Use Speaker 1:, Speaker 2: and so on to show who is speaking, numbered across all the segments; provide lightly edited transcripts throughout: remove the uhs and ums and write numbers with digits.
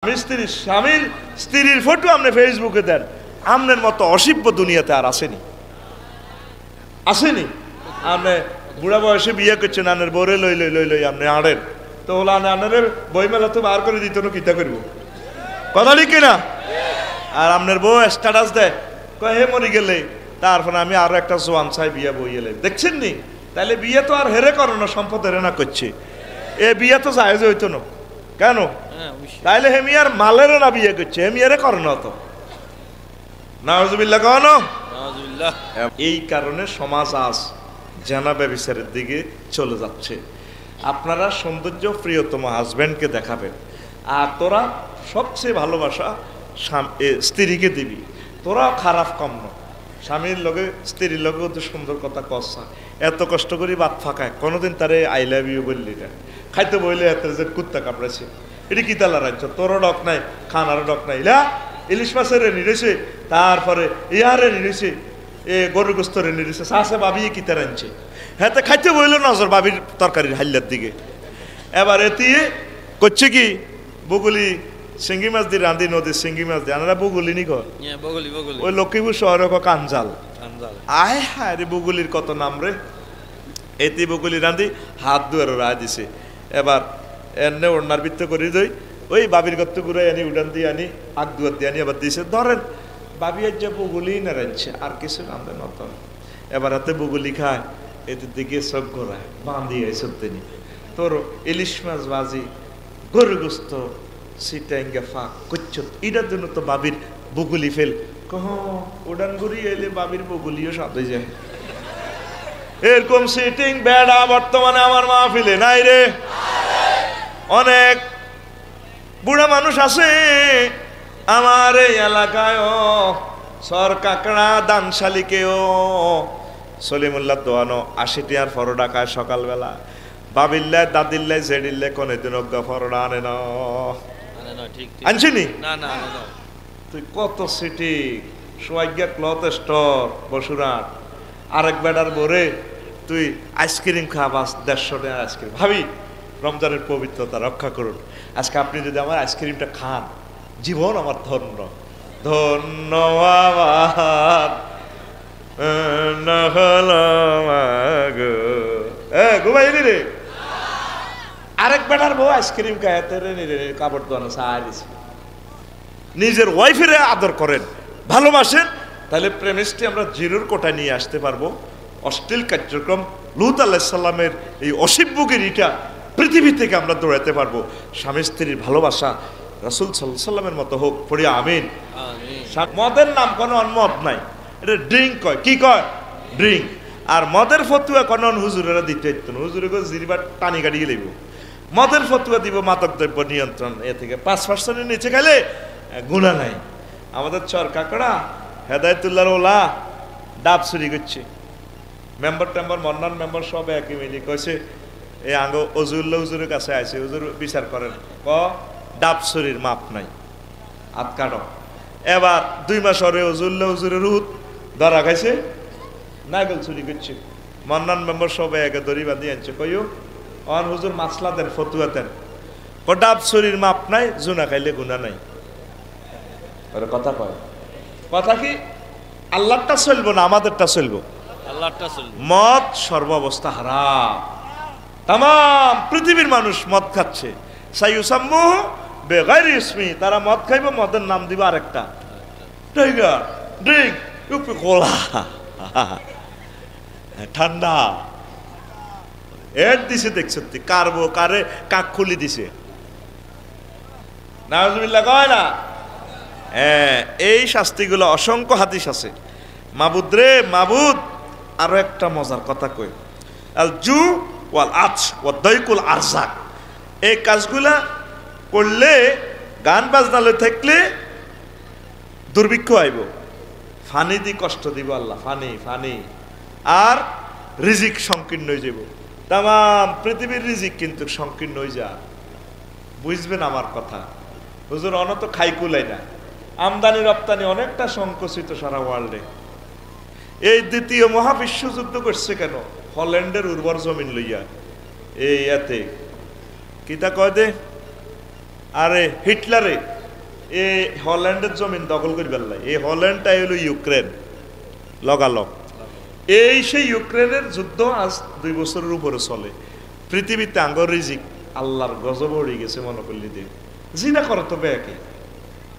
Speaker 1: স্বামীর স্ত্রীর ফটো আপনি ফেসবুকে দেন, আপনার মতো অসিব্য দুনিয়াতে আর আসেনি। আপনি বুড়া বয়সে বিয়ে করছেন, আনের বরে লই আপনি আড়েন তো হলো আনের বই মেলা তো বার করে দিত না, কিতা করবো, কথা ঠিক কিনা? আর আপনার বউ স্ট্যাটাস দেয় কয় হে মরি গেলে, তারপরে আমি আরো একটা জোয়ান চাই বিয়ে বই এলে, দেখছেন নি? তাহলে বিয়ে তো আর হেরে করো না, সম্পদ হেরে না করছে, এ বিয়ে তো জায়েজ হইতো না কেন? তাইলে হেমিয়ার মালের না বিয়ে করছে, হেমিয়ারে করে না তো। নাউজুবিল্লাহ কেন? এই কারণে সমাজ আজ জানা ব্যভিচারের দিকে চলে যাচ্ছে। আপনারা সৌন্দর্য প্রিয়তম হাজব্যান্ডকে দেখাবেন, আর তোরা সবচেয়ে ভালোবাসা স্ত্রীকে দিবি, তোরাও খারাপ কম না। স্বামীর লগে স্ত্রীর লগে তো সুন্দর কথা কষা, এত কষ্ট করি বাদ ফাঁকায় কোনোদিন তারে আই লাভ ইউ বললি না, খাইতে বইলে এত যে কুত্তা কামড়াছে, এটি কি তালা রাখছ, তোরও ডক নাই, খানারও ডক নাই, ইলা ইলিশ মাছের রেনি রয়েছে, তারপরে ইয়ারে নিয়েছে, এ গরু গোস্ত রেনি রয়েছে, শাসে বাবি কিতা রাঁধছে, হ্যাঁ তো খাইতে বইল নজর বাবির তরকারির হাল্লার দিকে। এবার এটি করছে কি, বগুলি সিঙ্গি মাছ দিয়ে রাঁধি, নদীর সিঙ্গি মাছ দিয়ে আনারা বগুলি নি কর, ওই লক্ষ্মীপুর শহরে কাঞ্জাল, আয় হায় রে বগুলির কত নাম রে। এটি বগুলি রাঁধি হাত দুয়ারও রায় দিছে, এবার এনে ওড়নার বৃত্ত করে দই, ওই বাবির গত্ত করে আনি উড়ান দিয়ে আনি আগ দুয়ার দিয়ে আনি আবার দিয়েছে, ধরেন বাবি আজ যা বগুলি না রাঁধছে, আর কিছু রাঁধে নত। এবার হাতে বগুলি খায়, এদের দিকে সব ঘোরায় বাঁধিয়ে সত্যি তোর ইলিশ মাছ বাজি, গরু গোস্ত সিটাঙ্গা ফাঁক করছ, এটার জন্য তো বাবির বগুলি ফেল কহ উড়ান ঘুরি এলে বাবির বগুলিও সাথে যায়। এরকম সিটিং বেড়া বর্তমানে আমার মাহফিলে নাই রে। অনেক বুড়া মানুষ আছে আমার এই এলাকায়, সর কাকড়া দানশালিকেও সলিমুল্লাহ দোয়ানো 80 টিয়ার ফরোডা খায় সকালবেলা, বাবিল্লায় দাদিল্লায় জেডিল্লায় কোন দিন অজ্ঞা ফরোডা আনে না, আনছিনি তুই কত সিটি সোয়াগ্যা ক্লথ স্টোর বসুরাট, আরেক বেড়ার বরে তুই আইসক্রিম খাবাস 150 টাকার আইসক্রিম। ভাবি রমজানের পবিত্রতা রক্ষা করুন, আজকে আপনি যদি আমার আইসক্রিমটা খান, জীবন আমার ধন্য ধন্য আমার ঘুমাইনি রে। আরেক বেটার বউ আইসক্রিম খাইতে কাপড় দোয়ানো সাহায্য দিছে, নিজের ওয়াইফের আদর করেন, ভালোবাসেন, তাহলে প্রেমিস্টে আমরা জিরোর কোটায় নিয়ে আসতে পারবো। অশ্লীল কার্যক্রম লূত আলাইহিস সালামের এই অসিব্যগিরিটা পৃথিবী থেকে আমরা দৌড়াতে পারবো। স্বামী স্ত্রীর ভালোবাসা রাসূল সাল্লাল্লাহু আলাইহি ওয়াসাল্লামের মতো হোক, পড়ি আমিন। মদের নাম কোনো মদ নাই, এটা ড্রিঙ্ক কয়, কি কয় ড্রিঙ্ক। আর মদের ফতুয়া কোনো হুজুরেরা দিতে হইত না, হুজুরে জিরিবার টানি গাড়িয়ে লইব, মদের ফতুয়া দিব মাদক দ্রব্য নিয়ন্ত্রণ, এ থেকে 5%-এর নিচে গেলে গুনাহ নাই। আমাদের চর কাকড়া হেদায়েতুল্লাহর ওলা ডাব চুরি করছে, মেম্বার টেম্বার মন্নান মেম্বার সব একই মিলি কইছে এই আঙ্গ অজুল্লাহ হুজুরের কাছে আছে, হুজুর বিচার করেন, ডাব চুরির মাপ নাই, হাত কাটো। এবার 2 মাস পরে অজুল্লাহ হুজুরের রুত ধরা খাইছে, নাগল চুরি করছে, মন্নান মেম্বার সব একে দড়ি বাঁধি আনছে, কইও অন হুজুর মাসলা দেন, ফতুয়া দেন, ডাব চুরির মাপ নাই, জুনা খাইলে গুনাহ নাই। কথা কয়, কথা কি আল্লাহটা চলবো না আমাদেরটা চলবো? মদ সর্বাবস্থা হারাম, তাম পৃথিবীর মানুষ মদ খাচ্ছে, সাইয়ুসাম্মু বেগাইরি ইসমি, তারা মদ খাইব, মদের নাম দিবা আরেকটা টাইগার ড্রিঙ্ক, কোলা ঠান্ডা এর দিছে, দেখছ কারবো কারে কাক খুলি দিছে, নাউজুবিল্লাহ কয় না। এই শাস্তিগুলো অসংখ্য হাদিস আছে। মাবুদ রে মাবুদ, আরো একটা মজার কথা কই, আল জু ওয়াল আচ ওয়া দাইকুল আরজাক, এই কাজগুলা করলে, গান বাজনালে থাকলে দুর্ভিক্ষ আইব, ফানি দি কষ্ট দিব আল্লাহ, ফানি ফানি, আর রিজিক সংকীর্ণ হয়ে যাব, তাম পৃথিবীর রিজিক কিন্তু সংকীর্ণ হয়ে যা, বুঝবেন আমার কথা। হুজুর অনত খাই কুলাই না, আমদানি রপ্তানি অনেকটা সংকুচিত সারা ওয়ার্ল্ডে। এই দ্বিতীয় মহাবিশ্বযুদ্ধ করছে কেন? হল্যান্ডের উর্বর জমিন লইয়া, এই এতে কিতা কয় দে আরে হিটলারে এই হল্যান্ডের জমিন দখল করে ফেললাই। এই হল্যান্ডটাই হলো ইউক্রেন লগালগ। এই সেই ইউক্রেনের যুদ্ধ আজ 2 বছরের উপরে চলে। পৃথিবীতে আঙ্গর রিজিক আল্লাহর গজব উড়ে গেছে মনে করলি দিন। জিনা করো তো ব্যাকে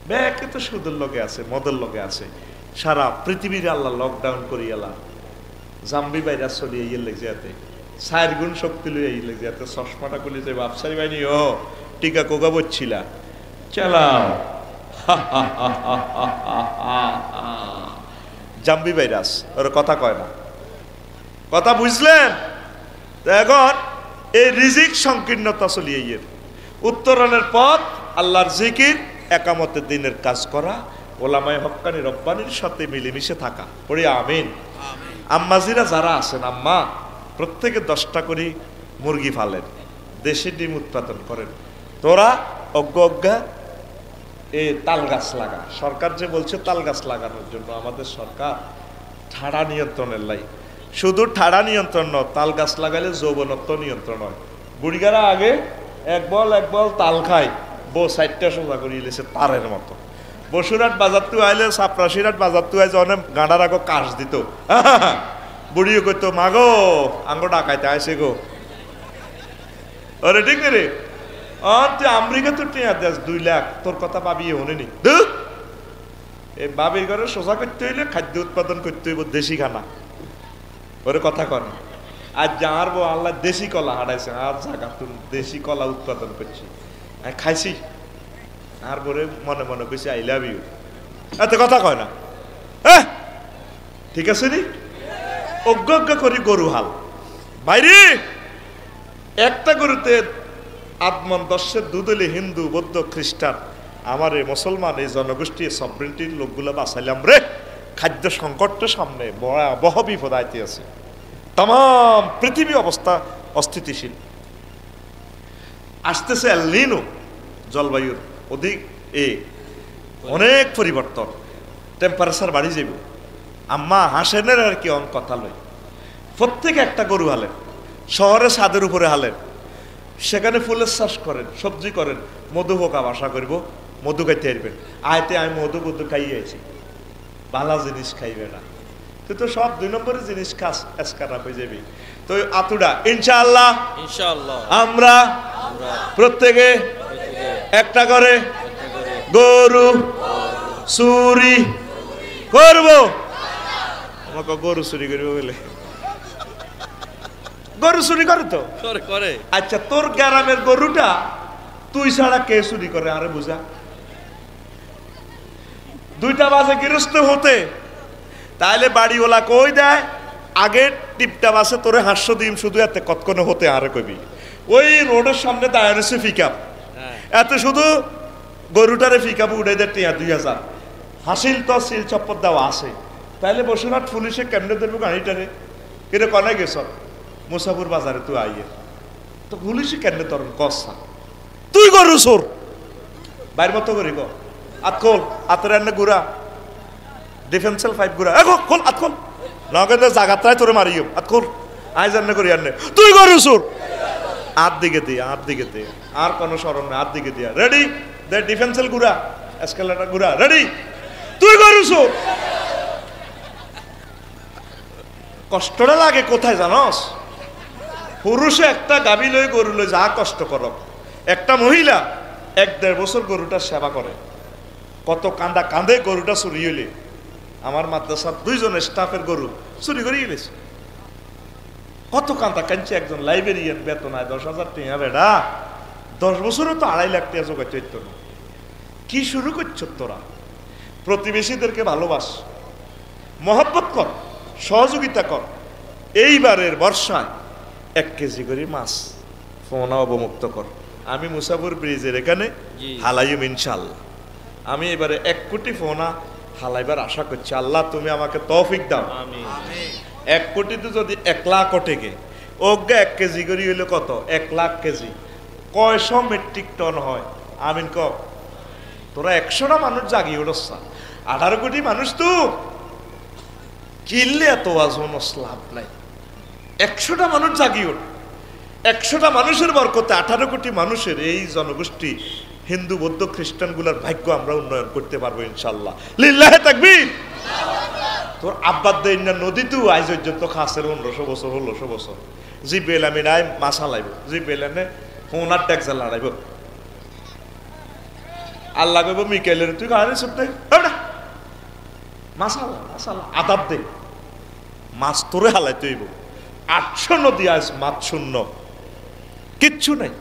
Speaker 1: ব্যাকে তো সুদের লগে আছে, মদের লগে আছে। সারা পৃথিবীর আল্লাহ লকডাউন করি এলা জাম্বি ভাইরাস চলিয়ে ইয়ে লেগে যাতে 4 গুণ শক্তি লইয়া ইয়ে লেগে যাতে চশমাটা খুলে যে বাপসারি বাহিনী ও টিকা কোকা বচ্ছিলা চালাও জাম্বি ভাইরাস ওর কথা কয় না। কথা বুঝলেন? এখন এই রিজিক সংকীর্ণতা চলিয়ে ইয়ের উত্তরণের পথ আল্লাহর জিকির, একামতের দিনের কাজ করা, ওলামায়ে হক্কানি রব্বানির সাথে মিলেমিশে থাকা। পড়ি আমিন। আম্মাজিরা যারা আছেন, আম্মা প্রত্যেকে 10টা করে মুরগি ফালেন, দেশি ডিম উৎপাদন করেন। তোরা অজ্ঞা এই তাল গাছ লাগা। সরকার যে বলছে তাল গাছ লাগানোর জন্য, আমাদের সরকার ঠাড়া নিয়ন্ত্রণের লাই। শুধু ঠাড়া নিয়ন্ত্রণ নয়, তাল গাছ লাগালে যৌবনত্ব নিয়ন্ত্রণ হয়। বুড়িগারা আগে এক বল তাল খায়, বউ 4টা সোজা করে ইলেছে তারের মতো। বসুরহাট বাজার তু আইলে সাপরাশিরহাট বাজার তু আইলে অনেক গাঁডার আগে কাশ দিত। বুড়িও কইতো মাগো আঙ্গো ডাকাইতে আইসে গো। ওরে ঠিক রে, তুই আমেরিকা তো টিয়া দেশ 2 লাখ, তোর কথা ভাবি হনেনি। এই বাবির ঘরে সোজা করতে হইলে খাদ্য উৎপাদন করতে হইব দেশি খানা। ওরে কথা কর। আর যার বউ আল্লাহ দেশি কলা হারাইছে, আর জায়গা তুমি দেশি কলা উৎপাদন করছি, আমি খাইছি। আর বলে মনে মনে কইছি আই লাভ ইউ। এত কথা কয় না। হ্যাঁ ঠিক আছে নি? অজ্ঞ করি গরু হাল বাইরে একটা গরুতে আদমন 10 দুধ হলে হিন্দু বৌদ্ধ খ্রিস্টান আমার এই মুসলমান এই জনগোষ্ঠী সভরেন্টির লোকগুলো বাঁচাইলাম রে। খাদ্য সংকটের সামনে বহ বিপদ আইতে আছে। তাম পৃথিবী অবস্থা অস্থিতিশীল। আসতেছে এল নিনো, জলবায়ুর অধিক অনেক পরিবর্তন, টেম্পারেচার বাড়ি যাব। আম্মা হাসেনের আর কি অন কথা লই। প্রত্যেকে একটা গরু হালেন, শহরে ছাদের উপরে হালেন, সেখানে ফুলের চাষ করেন, সবজি করেন, মধু হোক আশা করবো মধু খাইতে আসবেন। আয়তে আমি মধু খাইয়ে আছি, ভালো জিনিস খাইবে না। তুই তো সব 2 নম্বরের জিনিস খাস, খারাপ হয়ে যাবি। তো আতুডা ইনশাআল্লাহ আমরা প্রত্যেকে একটা করে গরু চুরি করবো। আমাকে গরু চুরি করবো বলে গরু চুরি করে তো করে। আচ্ছা তোর গ্রামের গরুটা তুই ছাড়া কে চুরি করে? আরে বুঝা 2টা বাজে গৃহস্থ হতে, তাহলে বাড়িওয়ালা কই দেয় আগে টিপটা বাসে তোরে হাস্য দিম শুধু এতে কতক্ষণে হতে। আরে কবি ওই রোডের সামনে দাঁড়িয়েছে পিকআপ, এত শুধু গরুটারে পিকআপ উড়ে দেয় 2000। হাসিল তো সিল চপ্পর দেওয়া আছে। তাহলে বসুরহাট পুলিশে কেমনে ধরবো গাড়িটারে? এটা কনে গেছ মুসাফুর বাজারে তুই আইয়ে তো পুলিশে কেমনে তোর কসা? তুই গরু চোর বাইর মতো করি গো। আত খোল, আতের এনে গুড়া ডিফেন্সিয়াল 5 গুড়া খোল, আত খোল নগে জাগাতায় তোরে মারিও। আত খোল আই জানে করি আনে তুই গরু চোর। হাত দিকে দিয়ে আর কোনো স্মরণ নেই। হাত দিকে দিয়া রেডি দে ডিফেন্সিয়াল গুড়া এসকেলেটার গুড়া রেডি। তুই গরু চোর। কষ্টটা লাগে কোথায় জানস? পুরুষে একটা গাভী লই গরু লই যা কষ্ট করক, একটা মহিলা 1-1.5 বছর গরুটার সেবা করে, কত কাঁদে গরুটা চুরি হইলে। আমার মাদ্রাসার 2 জন স্টাফের গরু চুরি করে গেছে, কত কাঁদছে। একজন লাইব্রেরিয়ান বেতন হয় 10,000 টাকা। বেড়া 10 বছরও তো 2.5 লাখ টাকা জোগাড় হইতো না। কি শুরু করছো তোরা? প্রতিবেশীদেরকে ভালোবাস, মহব্বত কর, সহযোগিতা কর। এইবারের বর্ষায় 1 কেজি করে মাছ ফোনা অবমুক্ত কর। আমি মুসাফুর ব্রিজের এখানে হালাইম ইনশাল্লাহ। আমি এবারে 1 কোটি ফোনা হালাইবার আশা করছি। আল্লাহ তুমি আমাকে তৌফিক দাও। 1 কোটিতে যদি 1 লাখ ওঠেগে ওকে 1 কেজি করে হইলে কত? 1 লাখ কেজি কয়শো মেট্রিক টন হয়? আমিন ক। তোরা 100টা মানুষ জাগিয়ে উঠছা, 18 কোটি মানুষ তো কিনলে এত ওয়াজন লাভ নাই। 100টা মানুষ জাগিয়ে উঠ, 100টা মানুষের বরকতে 18 কোটি মানুষের এই জনগোষ্ঠী হিন্দু বৌদ্ধ খ্রিস্টানগুলোর ভাগ্য আমরা উন্নয়ন করতে পারবো ইনশাল্লাহ। লিল্লাহে তাকবীর। তোর আব্বার দেন না নদী তো আজ পর্যন্ত খাসের 1500 বছর 1600 বছর জি বেলামি নাই মাছা লাইব জি বেলানে হোনার ট্যাক্স লড়াইব আল্লাহ কইব মিকেলের তুই কারে সত্যি মাসালা মাসালা আদাব দে মাছ তোরে হালাই তুইব 800 নদী আজ মাছ শূন্য কিচ্ছু নাই।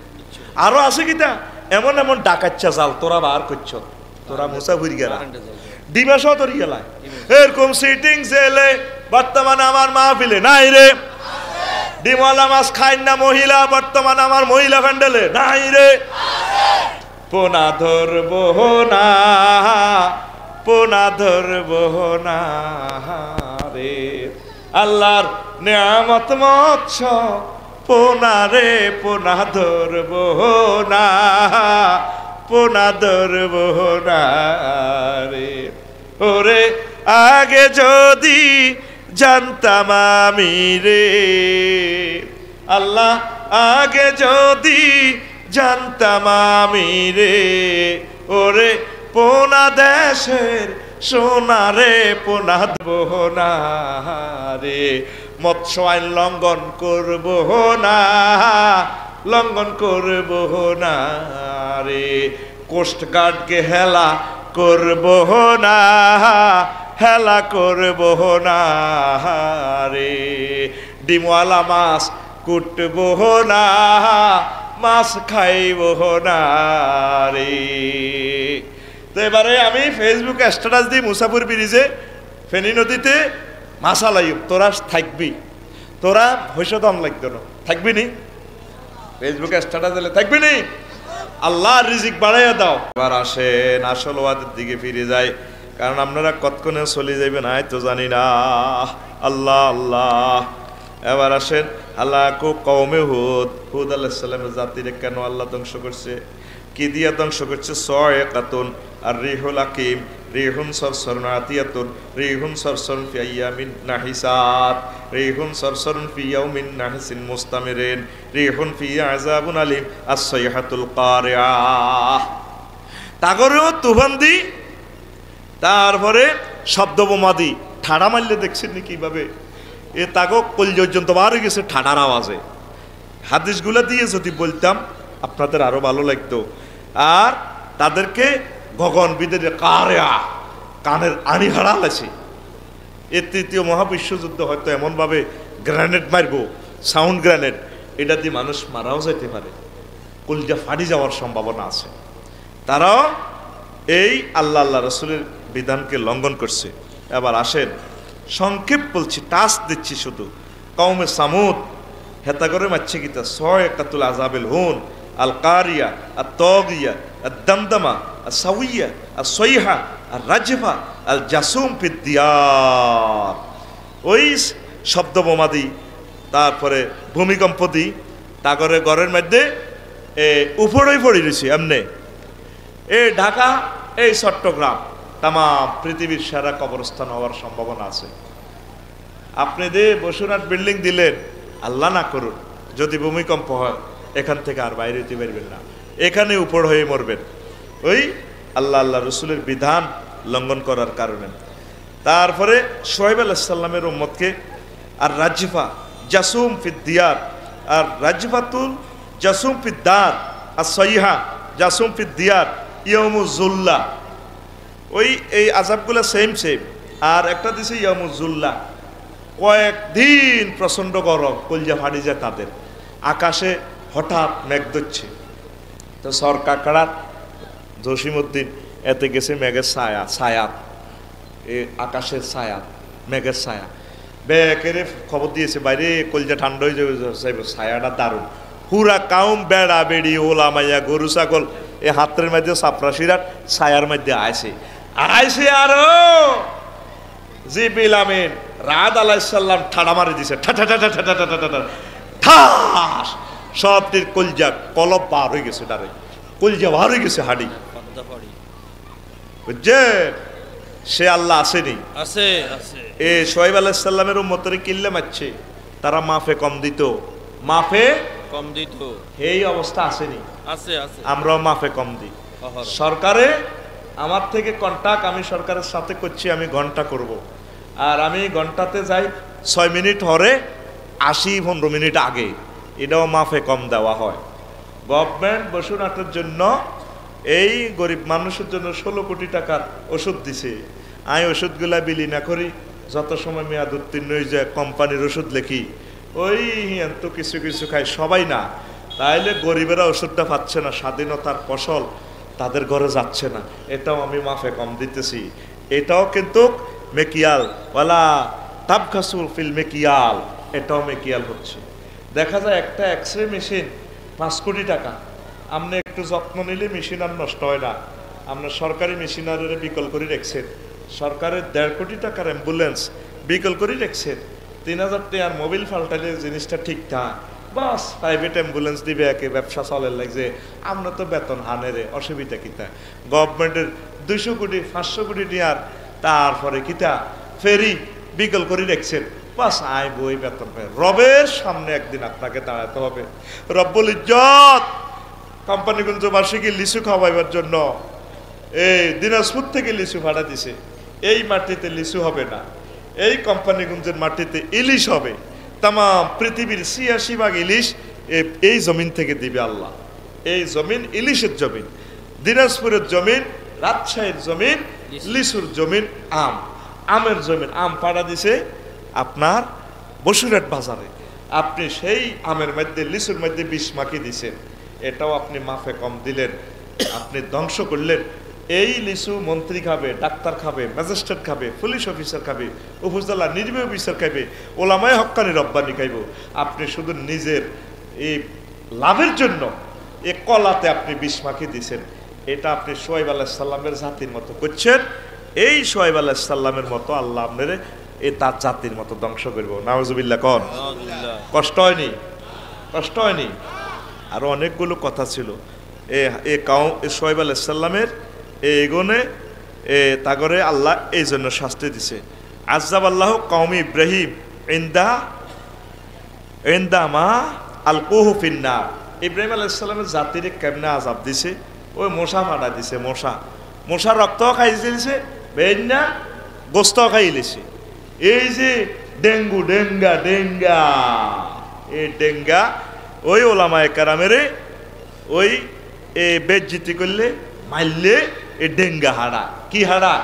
Speaker 1: আরো আছে কিটা এমন এমন ডাকাচ্চা জাল তোরা বার করছ তোরা মুসাফির গেলা ডিমাস তোর গেলা এরকম সিটিং জেলে বর্তমানে আমার মাহফিলে নাই রে। ডিমওয়ালা মাছ খাই না মহিলা বর্তমানে আমার মহিলা প্যান্ডেলে নাই রে। পোনা ধরবো না পোনা ধরবো না রে আল্লাহর নিয়ামত মৎস্য পোনা রে পোনা ধরবো না পোনা ধরবো না রে। ওরে আগে যদি জানতাম আমি রে আল্লাহ আগে যদি জানতাম আমি রে ওরে পোনা দেশের সোনা রে পোনা দেবো না রে। মৎস্য আইন লঙ্ঘন করবো না লঙ্ঘন করবো না রে। কোস্টগার্ডকে হেলা করবো না হেলা করবো না রে। ডিমওয়ালা মাছ কুটবো না মাছ খাইব না রে। তো এবারে আমি ফেসবুকে স্ট্যাটাস দিই মুসাফির ব্রিজে ফেনী নদীতে মাছা লাইব তোরা থাকবি তোরা হইস দম লাগতো না থাকবি নি ফেসবুকে স্ট্যাটাস দিলে থাকবি নি আল্লাহ রিজিক বাড়াইয়া দাও। এবার আসেন আসল ওয়াদের দিকে ফিরে যায় কারণ আপনারা কতক্ষণে চলে যাবেন আয় তো জানি না। আল্লাহ আল্লাহ এবার আসেন আল্লাহ কওমে হুদ আলাইহিস সালামের জাতিরে কেন আল্লাহ ধ্বংস করছে কি দিয়া ধ্বংস করছে সায়কাতুন আর রিহুল হাকিম রিহুন সরসরুন আতিয়াতুন রিহুন সরসরুন ফি আইয়ামিন নাহিসাত রিহুন সরসরুন ফি ইয়াউমিন নাহিসিন মুস্তামিরিন রিহুন ফি আযাবুন আলিম আস-সাইহাতুল কারিআ। তাগরেও তুফান দি তারপরে শব্দ বোমা দি ঠাড়া মারলে দেখছেন নি কিভাবে এ তাগো কলিজা পর্যন্ত বার হয়ে গেছে ঠাডার আওয়াজে। হাদিসগুলো দিয়ে যদি বলতাম আপনাদের আরো ভালো লাগতো। আর তাদেরকে গগনবিদের কারিয়া কানের আনি হারাল আছে। এর তৃতীয় মহাবিশ্বযুদ্ধ হয়তো এমনভাবে গ্রেনেড মারবো সাউন্ড গ্রেনেড এটা দিয়ে মানুষ মারাও যেতে পারে কলিজা ফাটি যাওয়ার সম্ভাবনা আছে। তারাও এই আল্লাহ আল্লাহ রসুলের বিধানকে লঙ্ঘন করছে। এবার আসেন সংক্ষেপ বলছি টাচ দিচ্ছি শুধু। কওমে সামুদ হেতা করে মারছে কিতা সায়কাতুল আযাবিল হুন আল কারিয়া আর তগিয়া আর দমদমা আর সাউইয়া আর সইহা আর রাজফা আল জাসুম ফিদ দিয়ার। ওই শব্দ বোমা দি তারপরে ভূমিকম্প দি তাগরে ঘরের মধ্যে উপরেই পড়ে রয়েছে এমনি এই ঢাকা এই চট্টগ্রাম তাম পৃথিবীর সেরা কবরস্থান হওয়ার সম্ভাবনা আছে। আপনি যে বসুরহাট বিল্ডিং দিলেন আল্লাহ না করুন যদি ভূমিকম্প হয় এখান থেকে আর বাইরে হতে পারবেন না এখানে উপর হয়ে মরবেন ওই আল্লাহ আল্লাহ রসুলের বিধান লঙ্ঘন করার কারণে। তারপরে শোয়েব আলাইহিস সালামের উম্মতকে আর রাজফা জাসুম ফিদ দিয়ার আর রাজফাতুল জাসুম ফিদ দার আর সইহা জাসুম ফিদ দিয়ার ইয়ামুজুল্লা ওই এই আযাবগুলো সেম সেম। আর একটা দিছে ইয়ামুজুল্লা কয়েকদিন প্রচণ্ড গরম কলজা ফাটি যায় তাদের। আকাশে হঠাৎ মেঘ ধরছে তো সরকার কাড়ার জসিমউদ্দিন এতে গেছে মেঘের ছায়া ছায়াত এ আকাশের ছায়াত মেঘের ছায়া বেকেরে খবর দিয়েছে বাইরে কলজা ঠান্ডা হয়ে যাবে ছায়াটা দারুণ। পুরা কাউম বেড়া বেড়ি ওলা মাইয়া গরু ছাগল এ হাতের মধ্যে সাপরাশিরাট ছায়ার মধ্যে আইছে আইছে আরো জিবরিল আমিন রাত আলাইহিস সালাম ঠাডা মারি দিছে ঠাস সবটির কলজা কলব বার হয়ে গেছে ডারে কলজা বার হয়ে গেছে হাড়ি বুঝছে সে আল্লাহ আসেনি আছে এ শোয়েব আলাইহিস সালামের উম্মতরে কিল্লে মারছে তারা মাফে কম দিত মাফে কম দিত এই অবস্থা আসেনি আছে আমরাও মাফে কম দিই সরকারে আমার থেকে কন্টাক্ট, আমি সরকারের সাথে করছি, আমি ঘন্টা করব। আর আমি ঘন্টাতে যাই 6 মিনিট হরে 80-15 মিনিট আগে, এটাও মাফে কম দেওয়া হয়। গভর্নমেন্ট বসুরহাটের জন্য এই গরিব মানুষের জন্য 16 কোটি টাকার ওষুধ দিছে। আমি ওষুধগুলা বিলি না করি, যত সময় মেয়াদ উত্তীর্ণ হয়ে যায় কোম্পানির ওষুধ লেখি, ওই তো কিছু কিছু খাই, সবাই না। তাইলে গরিবেরা ওষুধটা পাচ্ছে না, স্বাধীনতার ফসল তাদের ঘরে যাচ্ছে না, এটাও আমি মাফে কম দিতেছি। এটাও কিন্তু মেকিয়াল ওয়ালা তাবখাসুল ফিল মেকিয়াল, এটাও মেকিয়াল হচ্ছে। দেখা যায় একটা এক্সরে মেশিন 5 কোটি টাকা, আপনি একটু যত্ন নিলে মেশিন আর নষ্ট হয় না। আপনার সরকারি মেশিনারি বিকল করে রেখেছেন, সরকারের 1.5 কোটি টাকার অ্যাম্বুলেন্স বিকল করে রেখেছেন, 3000 টাকার মোবিল ফাল্টাইলে জিনিসটা ঠিকঠাক, বাস প্রাইভেট অ্যাম্বুলেন্স দিবে, একে ব্যবসা চলে লাগছে। আমরা তো বেতন হানেরে, অসুবিধা কিতা? গভর্নমেন্টের 200 কোটি 500 কোটি নেওয়ার, তারপরে কিতা ফেরি বিকল করে রেখেছেন, বাস আয় বই বেতন পায়। রবের সামনে একদিন আপনাকে দাঁড়াতে হবে। রব্বুল ইজ্জত কোম্পানিগঞ্জ বার্ষিকী লিচু খাওয়াইবার জন্য এই দিনাজপুর থেকে লিচু ভাড়া দিছে। এই মাটিতে লিচু হবে না, এই কোম্পানিগঞ্জের মাটিতে ইলিশ হবে। তাম পৃথিবীর 86 ভাগ ইলিশ এই জমিন থেকে দিবে আল্লাহ। এই জমিন ইলিশের জমিন, দিনাজপুরের জমিন, রাজশাহীর জমিন, লিচুর জমিন, আমের জমিন। আম পাড়া দিছে আপনার বসুরহাট বাজারে, আপনি সেই আমের মধ্যে লিচুর মধ্যে বিষ মাখি দিছেন, এটাও আপনি মাফে কম দিলেন, আপনি ধ্বংস করলেন। এই লিচু মন্ত্রী খাবে, ডাক্তার খাবে, ম্যাজিস্ট্রেট খাবে, পুলিশ অফিসার খাবে, উপজেলা নির্বাহী অফিসার খাবে, ওলামায়ে হক্কানি রব্বানি খাইব। আপনি শুধু নিজের এই লাভের জন্য এ কলাতে আপনি বিষ মাখি দিছেন। এটা আপনি শোয়েব আলাইহিস সালামের জাতির মতো করছেন। এই শোয়েব আলাইহিস সালামের মতো আল্লাহ আপনার তার জাতির মতো ধ্বংস করবো। নাউজুবিল্লাহ কন। কষ্ট হয়নি? কষ্ট হয়নি? আরো অনেকগুলো কথা ছিল। শোয়েব আলাইহিস সালামের এগোনে তাগরে আল্লাহ এই জন্য শাস্তি দিছে। আযাব আল্লাহ কওমি ইব্রাহিম ইনদা মা আলকুহু ফিন্নার। ইব্রাহিম আলাইহিস সালামের জাতির কেমনে আযাব দিছে? ওই মশা ফাটা দিছে, মশা রক্ত খাই দিয়েছে, বেন্না গোস্ত খাই লিছে। এই যে ডেঙ্গা এই ডেঙ্গা ওই ওলামায়ে কেরামেরে ওই বেজ্জিতি করলে মারলে এ ডেঙ্গা হাড়া। কি হাড়া?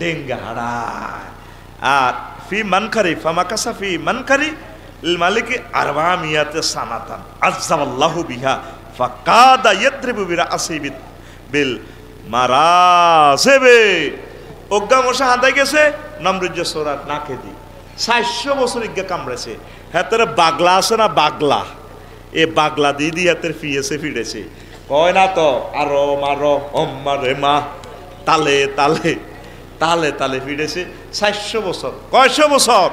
Speaker 1: ডেঙ্গা হাড়া। আর ফি মানকারি ফামাকাসা ফি মানকারি মালিকি 400 সানাতান আযাবাল্লাহু বিহা ফাকাদা ইয়াদরিবু বিরাসি বিল মারাসিবে। অজ্ঞা মশা হাঁদাই গেছে নমরুজ্জ সোরার নাকে দি 400 বছর ইজ্ঞা কামড়েছে। হাতের বাগলা আছে না, বাগলা, এ বাগলা দিয়ে হাতের ফিয়েছে ফিরেছে। কয় না তো আরো মারো মারে মা, তালে তালে তালে তালে ফিরেছে 400 বছর। কয়শো বছর?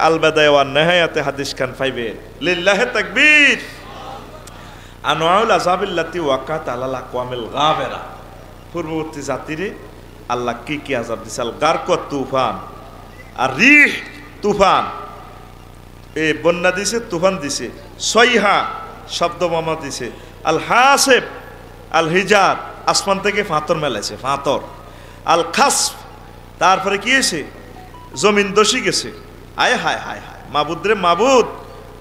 Speaker 1: আলবাদায় ওয়ান নেহায়াতে হাদিস খান পাইবে। লিল্লাহি তাকবীর। আনওয়াউল আযাবিল্লাতি ওয়াকাত আলাল আকওয়ামিল গাবেরা। পূর্ববর্তী জাতিরে আল্লাহ কি কি আযাব দিছে? আল গারক তুফান আর রিহ, তুফান, এ বন্যা দিছে, তুফান দিছে। সয়হা শব্দ মামা দিছে। আল হাসেব, আল হিজার, আসমান থেকে ফাতর মেলাইছে, ফাতর। আল খাসফ, তারপরে কি হয়েছে? জমিন দোষী গেছে। আয় হায় হায় হায় মাবুদ রে মাবুদ।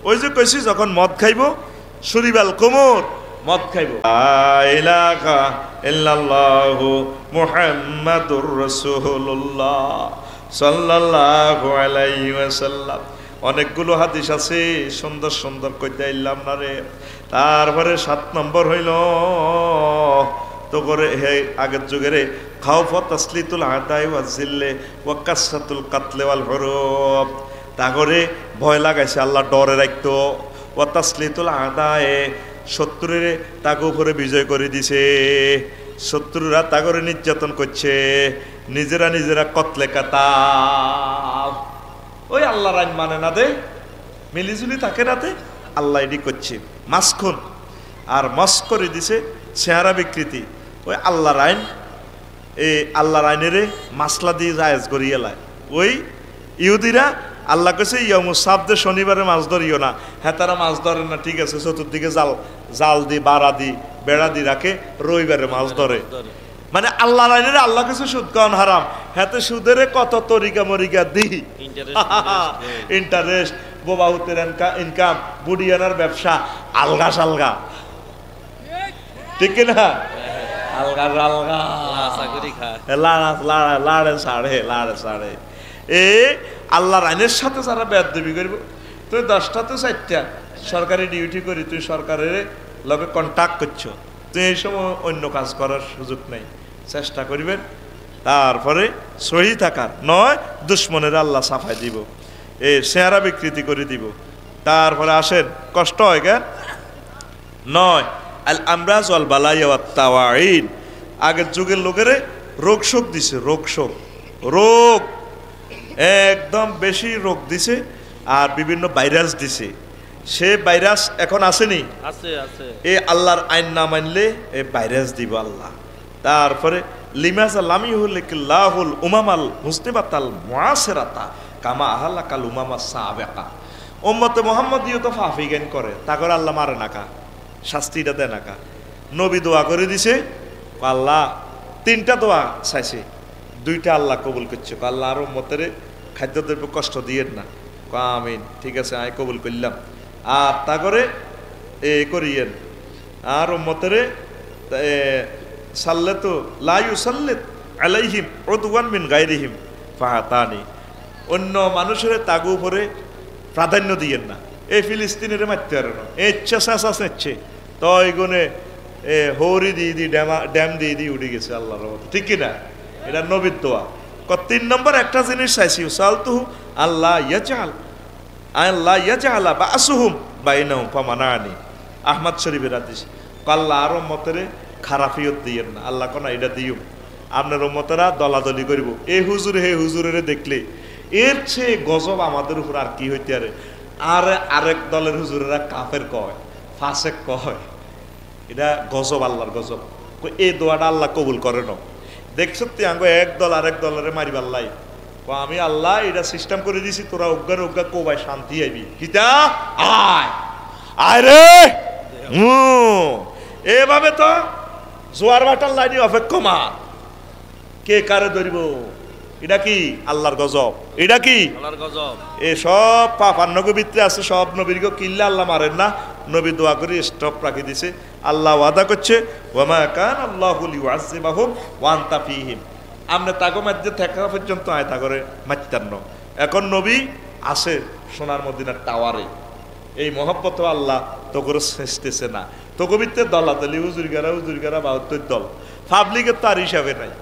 Speaker 1: ওই যে কইছি যখন মদ খাইব সুরিবাল কোমর মদ খাইব। ইলাহা ইল্লাল্লাহু মুহাম্মাদুর রাসূলুল্লাহ সাল্লাল্লাহু আলাইহি ওয়াসাল্লাম। অনেকগুলো হাদিস আছে, সুন্দর সুন্দর কইতে আইলাম না রে। তারপরে 7 নম্বর হইল তো করে হে আগের যুগের খাউফত তাসলিতুল আদাই ওয়া জিল্লে ওয়া কাসরাতুল কাতলে ওয়াল হুরুব। তাগরে ভয় লাগাইছে, আল্লাহ ডরে রাখতো। ওয়া তাসলিতুল আদায়ে, শত্রুরে তাকে উপরে বিজয় করে দিছে। শত্রুরা তাগরে নির্যাতন করছে, নিজেরা কতলে কাতাব। ওই আল্লাহর আইন মানে না দে, মিলিজুলি থাকে না দে, আল্লাহ এডি করছে। মাসখুন আর মস করে দিছে চেহারা বিকৃতি। ওই আল্লাহর আইন, এই আল্লাহর আইনেরে মাসলা দিয়ে জায়েজ করিয়ে লায়। ওই ইহুদিরা আল্লাহ কেছে ইয়মুস সাবদে শনিবারে মাছ ধরিও না। হ্যাঁ তারা মাছ ধরে না, ঠিক আছে, চতুর্দিকে জাল দি বাড়া দি বেড়া দি রাখে, রবিবারে মাছ ধরে। মানে আল্লাহর আইনের আল্লাহ কিছু সুদ খাওয়ান হারাম, হাতে সুদের কত তরিকা মরিকা দি, ইন্টারেস্ট, বোবাহুতের ইনকাম, বুড়িয়ানার ব্যবসা, আলগা সালগা, ঠিক না? আলগা আলগা লাড়ে সাড়ে এ আল্লাহর আইনের সাথে যারা বেয়াদবি করবো, তুই 10টা তো 4টা সরকারি ডিউটি করি, তুই সরকারের লগে কন্ট্যাক্ট করছো, তুই এই সময় অন্য কাজ করার সুযোগ নেই, চেষ্টা করবেন। তারপরে সহি থাকার নয়, দুশ্মনের আল্লাহ সাফাই দিব, এই চেহারা বিকৃতি করে দিব। তারপরে আসেন কষ্ট হয় কেন নয়, আল আমরাজ ওয়াল বালাইয়া ওয়াত তাওয়াইন। আগের যুগের লোকের রোগ শোক দিছে, রোগ একদম বেশি রোগ দিছে, আর বিভিন্ন ভাইরাস দিছে। সে ভাইরাস এখন আসেনি, এ আল্লাহর আইন না মানলে এ ভাইরাস দিব আল্লাহ। তারপরে লিমাজা লামিহুল উমামাল মুসলিমাতাল মুআসিরাতা কামা আহালাকাল উমামা সাবেকা। উম্মতে মুহাম্মদীয় তো ফাফিগান করে, তা করে আল্লাহ মারে নাকা, শাস্তিটা দেয় নাকা। নবী দোয়া করে দিছে, আল্লাহ 3টা দোয়া চাইছে, 2টা আল্লাহ কবুল করছে। আল্লাহ আর উম্মতের খাদ্যদ্রব্য কষ্ট দিয়েন না, আমিন, ঠিক আছে আমি কবুল করলাম। আর তা করে এ করিয়েন, আর উম্মতের সাল্লাতু লা ইউসাল্লিত আলাইহিম উদওয়ান মিন গায়রিহিম ফাহাতানি। অন্য মানুষের তাগু উপরে প্রাধান্য দিয়েন না। এই ফিলিস্তিনের মারতে পারে না, ইচ্ছা শেষ আছে তো এইগুনে হৌরি দিয়ে ড্যাম দিয়ে উঠে গেছে আল্লাহর রহমতে, ঠিক কিনা? এটা নবীর দোয়া। 3 নম্বর একটা জিনিস চাইছি, সালতুহু আল্লাহ ইয়াজআলা বাসুহুম বাইনাহুম ফামানানি। আহমদ শরীফের হাদিস, আল্লাহ আর উম্মতের খারাফিয়ত দিয়েন না। আল্লাহ কোনা এটা দিও, আপনার উম্মতেরা দলাদলি করিব, এই হুজুর হে হুজুরের দেখলে এর চেয়ে গজব আমাদের উপর আর কি হইতে পারে। আর আরেক দলের হুজুরেরা কাফের কয়, ফাসেক কয়, এটা গজব, আল্লাহর গজব। এই দোয়াটা আল্লাহ কবুল করে না। দেখছো তুই আঙ্গ এক দল আরেক দলের মারিবার লাই, আমি আল্লাহ এটা সিস্টেম করে দিছি, তোরা অজ্ঞা কোবাই শান্তি আইবি, কিতা আয় রে। এভাবে তো জোয়ার ভাটার লাইনি অপেক্ষা মার, কে কারে ধরিব? এটা কি আল্লাহর গজব, এটা কি আল্লাহর গজব। এ সব পাপ আর নবীতে আছে, সব নবীর কিল্লা আল্লাহ মারেন না। নবী দোয়া করে স্টপ রাখি দিছে। আল্লাহ ওয়াদা করছে, ওয়ামা কান আল্লাহু লিউআযিবাহুম ওয়া আনতা ফীহিম। আমরা তাগো মধ্যে থাকা পর্যন্ত আয় তা করে মারতেন না। এখন নবী আসে সোনার মদিনার টাওয়ারে, এই মহব্বত আল্লাহ তো করে শেষতেছে না। তো কবিতে দলাদলি হুজুরগারা 72 দল, পাবলিকের তার হিসাবে নাই।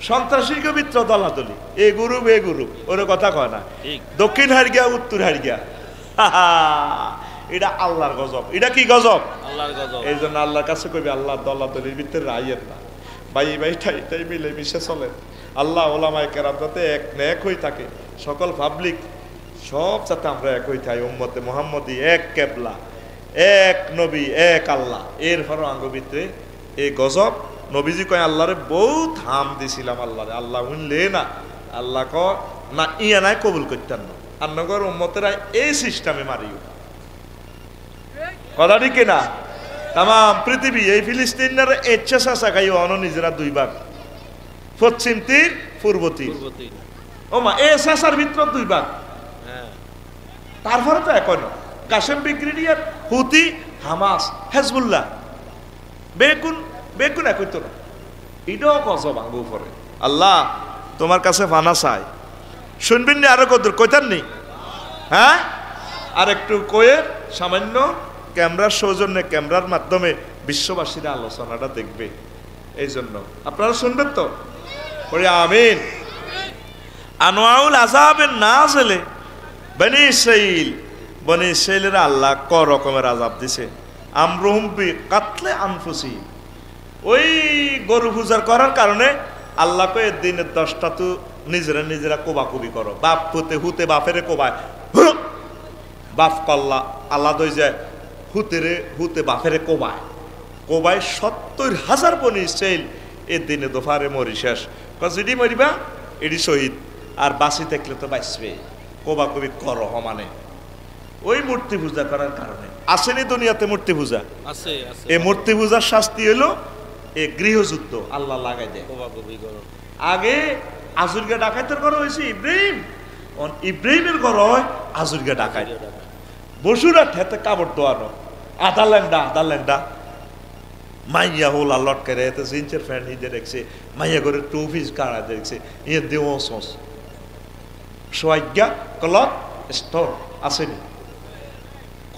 Speaker 1: সন্ত্রাসীর কবিত্র দলাদলি, এ গ্রুপ ওর কথা কয় না, দক্ষিণ হারিয়া উত্তর হারিয়া, এটা আল্লাহর গজব। এটা কি গজব? আল্লাহর গজব। এই জন্য আল্লাহর কাছে কবি, আল্লাহ দলাদলির ভিতরে রাইয়ের না, ভাই ঠাই মিলে মিশে চলে। আল্লাহ ওলামায়ে কেরাম যাতে এক হয়ে থাকে, সকল পাবলিক সব যাতে আমরা এক হয়ে থাকি, উম্মতে মুহাম্মদী এক কেবলা, এক নবী, এক আল্লাহ। এরপরও আঙ্গ ভিতরে এই গজব। নবীজি কয় আল্লাহরে বহুত হাম দিছিলাম, আল্লাহ উনলে না, আল্লাহ ক না ইয়া নাই কবুল করতেন না। আর নগর উম্মতেরা এই সিস্টেমে মারিও, কথা ঠিক না? তাম পৃথিবী এই ফিলিস্তিনের ইচ্ছা চাষা খাই অন নিজেরা 2 ভাগ, পশ্চিম তীর পূর্ব তীর। ও মা এ চাষার ভিতর 2 ভাগ। তারপরে তো এখন কাশেম ব্রিগেডিয়ার, হুতি, হামাস, হেজবুল্লাহ, বেকুন একই তো না। এটাও গজব আঙ্গ উপরে। আল্লাহ তোমার কাছে ফানা চাই, শুনবেন নি? আরো কত কইতার নি? হ্যাঁ, আর একটু কয়ে সামান্য ক্যামেরার সৌজন্যে, ক্যামেরার মাধ্যমে বিশ্ববাসীরা আলোচনাটা দেখবে, এই জন্য আপনারা শুনবেন তো? আমিন। আনোয়াউল আযাবের নাযিলে বনি ইসরাঈলেরা আল্লাহ ক রকমের আযাব দিছে। আমরুহুম বিকাতলে আনফুসিহিম, ওই গরু পূজার করার কারণে আল্লাহ কয়ে দিনের 10টা তো নিজেরা কোবাকুবি করো, বাপ হুতে বাপেরে কোবায়, বাপ কল্লা আল্লাহ দই যায়, হুতে বাপেরে কোবায় 70,000 বনি ইসরাঈল এ দিনে দোফারে মরি শেষ। যদি মরিবা এটি শহীদ, আর বাঁচি থাকলে তো বাঁচবে, কোবাকুবি করো মানে। ওই মূর্তি পূজা করার কারণে। আসেনি দুনিয়াতে মূর্তি পূজা?
Speaker 2: আছে আছে।
Speaker 1: এই মূর্তি পূজার শাস্তি হলো এই গৃহযুদ্ধ, আল্লাহ লাগাই দেয়। আগে আজুরগা ডাকাতের ঘর হয়েছে ইব্রাহিম, ইব্রাহিমের ঘর হয় আজুরগা ডাকাত। বসুরা ঠেতে কাপড় দোয়ানো, আধা ল্যাংডা মাইয়া হোলা লটকারে এতে জিন্সের ফ্যান্ট হিদে রেখেছে, মাইয়া করে টুপিস কাড়া দেখছে, ইয়ে দেও সস সোয়াজ্ঞা কলত স্টোর আসেনি।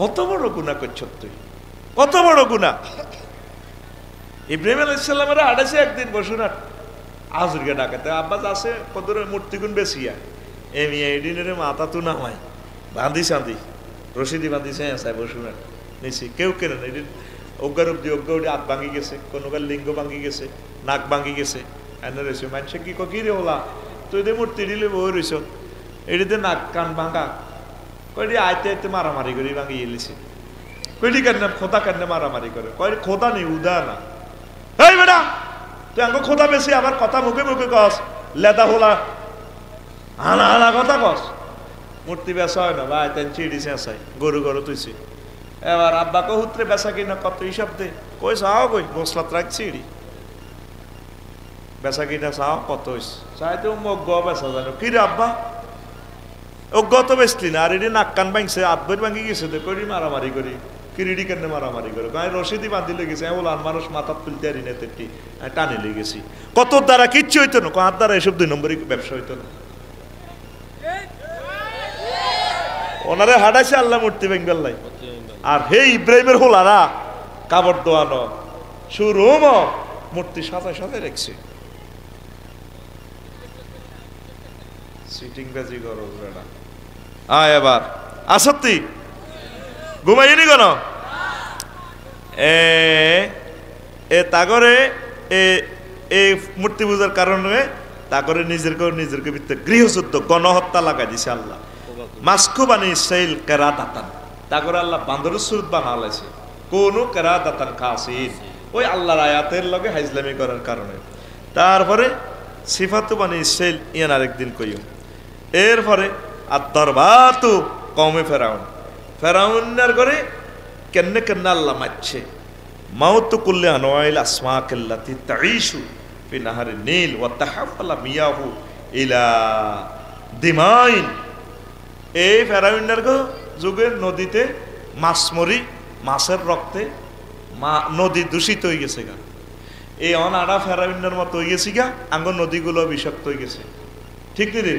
Speaker 1: কত বড় গুনাহ করছ তুই, কত বড় গুনাহ। ইব্রাহিম আলাইহিস সালামের আড়াইছে একদিন বসুনাট আজুরগা ডাকাতে আব্বাস আছে কত মূর্তিগুণ বেশিয়া এমি এডিনের মাথা তু নামায় বাঁধি সাঁধি রশিদি বাঁধিছে এসায় বসুনাট নিছি কেউ কেন এদিন অজ্ঞার অব্দি অজ্ঞা উঠে হাত ভাঙি গেছে, কোনো কার লিঙ্গ ভাঙি গেছে, নাক ভাঙি গেছে। এনে রয়েছে মানুষে কি কি রে হলা তুই দে মূর্তি দিলে বই রয়েছ এটিতে নাক কান ভাঙা কয়টি আইতে আইতে মারামারি করে ভাঙি এলিছে। কয়টি কেন খোদা কেন মারামারি করে? কয় খোদা নেই উদা না। এই বেটা তুই আঙ্গ খোদা বেশি আবার কথা মুখে মুখে কস, লেদা হোলা আনা আনা কথা কস। মূর্তি বেচা হয় না ভাই, তেন চিড়ি চেঁচাই গরু গরু তুইছি। এবার আব্বাকে হুত্রে বেচা কিনা কত হিসাব দে, কই চাও কই মশলাত রাখছি বেচা কিনা চাও কত হয়েছে চাইতে মগ বেচা জানো কি রে আব্বা অজ্ঞ তো বেচলি না, আর এটি নাক কান ভাঙছে হাত বই ভাঙি গেছে তো করি মারামারি করি কিরিডি কেন মারামারি করে গায়ে রশিদি বাঁধি লেগেছে বলান মানুষ মাথা তুলতে আরি না তেটি টানে লেগেছি। কত দ্বারা কিচ্ছু হইতো না, হাত দ্বারা এসব 2 নম্বরই ব্যবসা হইতো না। ওনারে হাঁটাইছে আল্লাহ মূর্তি বেঙ্গাল্লাই। আর হে ইব্রাহিমের হোলারা কাপড় দোয়ানো সুরম মূর্তি সাজায় সাজায় রেখছে। সিটিং বাজি করো বেটা আয় এবার আসত্তি ঘুমাইনি কেন এ তাগরে এ মূর্তি পূজার কারণে তাগরে নিজেরকে ভিতরে গৃহযুদ্ধ গণহত্যা লাগাই দিছে আল্লাহ। মাসকু বানি ইসরাইল কেরা দাতান তাগরে আল্লাহ বান্দরের সুরত বানালাইছে কোন কেরা দাতান খাসিন ওই আল্লাহর আয়াতের লগে হাইজলামি করার কারণে। তারপরে সিফাতু বানি ইসরাইল ইয়ান আরেকদিন কইও। এরপরে আর দরবাতু কওমে ফেরাউনের করে কেন্নে কেন্নে আল্লাহ মারছে। মাউতু কুল্লি আনওয়াইল আসমাকিল্লাতি তাঈশু ফি নাহারি নীল ওয়া তাহাফালা মিয়াহু ইলা দিমাইন। এই ফেরাউনের যুগে নদীতে মাছ মরি, মাছের রক্তে নদী দূষিত হয়ে গেছে গা। এই অনাড়া ফেরাউনের মতো হয়ে গেছি গা, আঙ্গ নদীগুলো বিষাক্ত হয়ে গেছে। ঠিক নি?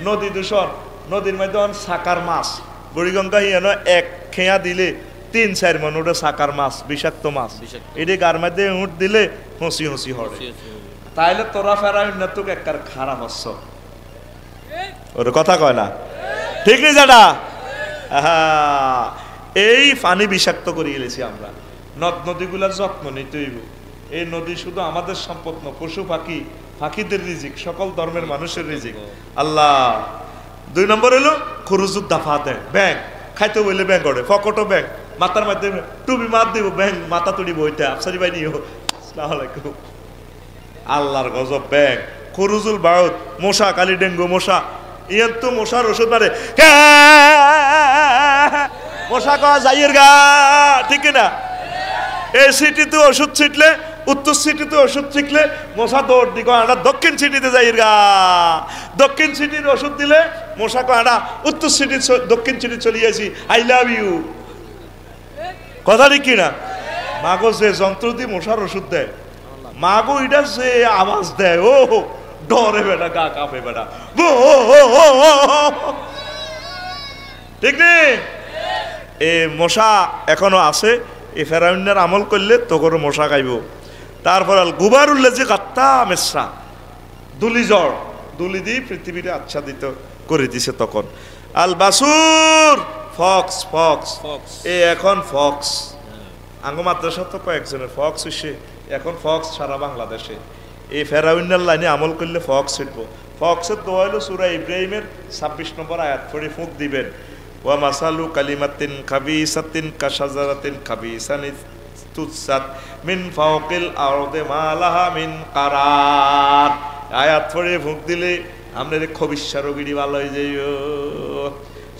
Speaker 1: নদী দূষণ, নদীর মধ্যে সাকার মাছ বুড়িগঙ্গা হিয়ানো এক খেয়া দিলে 3-4 মন ওটা সাকার মাছ, বিষাক্ত মাছ। এটি গার মধ্যে উঠ দিলে হুঁসি হুঁসি হরে। তাইলে তোরা ফেরাউন তোকে একবার খারাপ হচ্ছ, ওর কথা কয় না ঠিক নেই যাটা। এই পানি বিষাক্ত করে গেলেছি আমরা। নদ নদীগুলার যত্ন নিতে হইব। এই নদী শুধু আমাদের সম্পদ না, পশু পাখি পাখিদের রিজিক, সকল ধর্মের মানুষের রিজিক আল্লাহ। 2 নম্বর হলো খুরুজুদ দাফা দেয়, ব্যাংক খাইতে বললে ব্যাংক ওঠে, ফকটও ব্যাংক, মাথার মধ্যে টুপি মার দিব ব্যাংক মাথা তুড়ি বইতে আফসারি বাই নিও। আল্লাহর গজব ব্যাংক। খুরুজুল বাউদ মশা, কালি ডেঙ্গু মশা, ইয়ার তো মশার ওষুধ মারে, মশা কয়া যাইয়ের গা, ঠিক না? এই সিটিতে ওষুধ ছিটলে, উত্তর সিটিতে ওষুধ ছিটলে মশা দৌড় দি কয়টা দক্ষিণ সিটিতে যাইয়ের গা। দক্ষিণ সিটির ওষুধ দিলে মশা কয়টা উত্তর সিটি দক্ষিণ সিটি চলে আসি, আই লাভ ইউ। কথা ঠিক কিনা? মাগো যে যন্ত্র দিয়ে মশার ওষুধ দেয়, মাগো এটা যে আওয়াজ দেয়, ও ডরে বেটা, গা কাঁপে বেটা, ঠিক নেই? এ মশা এখনো আছে। এ ফেরাউনের আমল করলে তোর মশা খাইব। তারপর আল গুবার উল্লে যে গাত্তা মেসরা দুলি জ্বর, দুলি দিয়ে পৃথিবীতে আচ্ছাদিত করে দিছে। তখন আল বাসুর ফক্স, ফক্স এ এখন ফক্স আঙ্গ মাদ্রাসা তো কয়েকজনের ফক্স হইছে, এখন ফক্স সারা বাংলাদেশে। এই ফেরাউনের লাইনে আমল করলে ফক্স ছিটব। ফক্সের দোয়া হলো সূরা ইব্রাহিমের 26 নম্বর আয়াত পড়ে ফুঁক দিবেন। ওয়া মাসালু কালিমাতিন খাবিসাতিন কাশাজারাতিন খাবিসানিন তুসাত মিন ফাওকিল আরদি মা লাহা মিন কারার। আয়াত পড়ে ফুঁক দিলে আপনার খবিসা রোগীটি ভালো হয়ে যাইও।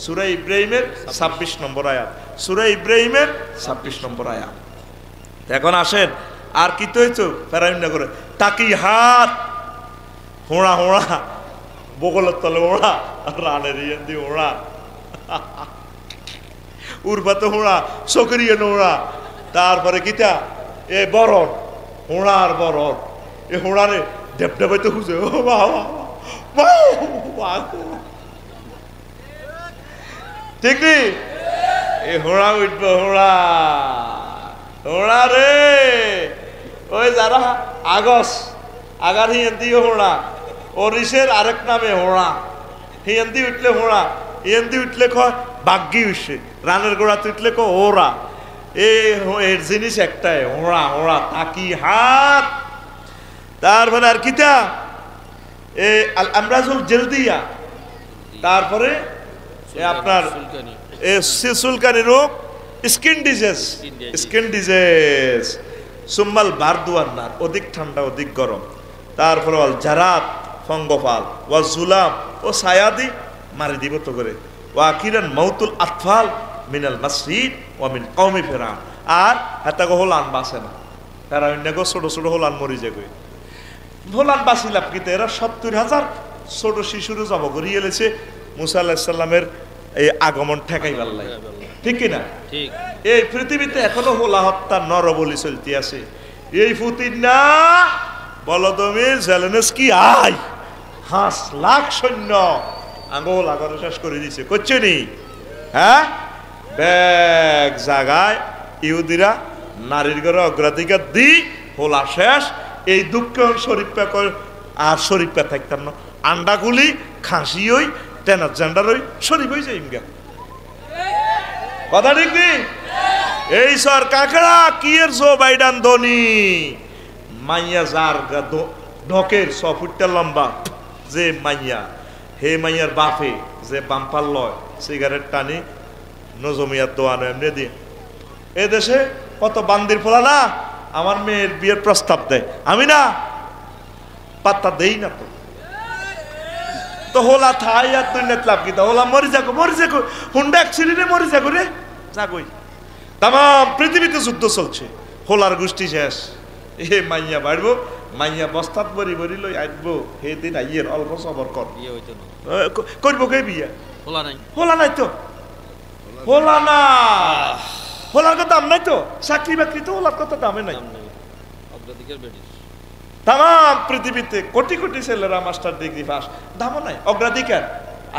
Speaker 1: সূরা ইব্রাহিমের 26 নম্বর আয়াত, সূরা ইব্রাহিমের 26 নম্বর আয়াত। এখন আসেন আর কি তো হইতো ফেরাইন না করে তাকি হাত হোঁড়া হোঁড়া বগলের তলে ওড়া রানের ইয়েন্দি ওড়া উর্বাতে হোঁড়া চকরিয়ে নোড়া তারপরে কিতা এ বরণ হোঁড়া আর বরণ এ হোঁড়ারে ডেবডেবাইতে খুঁজে ও বাবা ঠিক নি এ হোঁড়া উঠবো হোঁড়া হোঁড়া রে ওই যারা আগার হিয়েন্দি হোঁড়া ওরিসের আরেক নামে হোঁড়া হিয়েন্দি উঠলে হোঁড়া হিয়েন্দি উঠলে কয় বাগ্যি উঠছে রানের গোড়াতে উঠলে কয় ওরা এর জিনিস একটাই হোঁড়া হোঁড়া তাকি হাত। তারপরে আর কিতা এ আমরাজুল জেলদিয়া, তারপরে আপনার সুলকানি রোগ, স্কিন ডিজিজ সুম্মাল বারদুয়ান্নার অধিক ঠান্ডা অধিক গরম, তারপরে অল জারাত ফঙ্গফাল ওয়া জুলাম ও সায়াদি মারি দিব তো করে ওয়াকিরান মাউতুল আতফাল মিনাল মাসজিদ ওয়া মিন কওমি ফিরাউন। আর হাতাগো হোলান বাসে না ফেরাউন্নাগো ছোট ছোট হোলান মরি যাবে হোলান বাসিলাম কিন্তু এরা 70,000 ছোট শিশুরও জব করিয়ে এলেছে মুসা আলাইহিস সালামের এই আগমন ঠেকাইবার লাগে, ঠিক কিনা? ঠিক। এই পৃথিবীতে এখনো হোলা হত্যা নরবলি চলতে আছে। এই পুতিন না বলদমির জেলেনস্কি আই 5 লাখ সৈন্য আঙ্গল আগরে শেষ করে দিছে করছে নি, হ্যাঁ ব্যাগ জাগায় ইহুদিরা নারীর ঘরে অগ্রাধিকার দি হোলা শেষ। এই দুঃখ শরীফা আর শরীফা থাকতাম না আন্ডাগুলি খাসি হই ট্রান্সজেন্ডার হই শরীফ হয়ে যাই ইমগা কথা ঠিক নি? এই সরকারা কি এর জো বাইডান ধনী মাইয়া যার ঢকের 6 ফুট লম্বা যে মাইয়া হে মাইয়ার বাপে যে বাম্পার লয় সিগারেট টানি নজমিয়ার দোয়ানো এমনি দিয়ে এ দেশে কত বান্দির ফোলা না আমার মেয়ের বিয়ের প্রস্তাব দেয়, আমি না পাত্তা দেই না তো হোলা থাই আর তুই নেতলাম কি হোলা মরি যাকো হুন্ডা অ্যাক্সিডেন্টে মরি যাকো রে যাকই। তাম পৃথিবীতে যুদ্ধ চলছে, হোলার গোষ্ঠী শেষ। এ মাইয়া বাড়বো মাইয়া বস্তাত বরি বরি লই আসবো সেদিন আইয়ের অল্প সবর কর করবো কে বিয়া হোলা নাই তো হোলা না হোলার কথা দাম নাই তো চাকরি বাকরি তো হোলার কথা দামে নাই। তাম পৃথিবীতে কোটি কোটি ছেলেরা মাস্টার ডিগ্রি পাস দামও নাই অগ্রাধিকার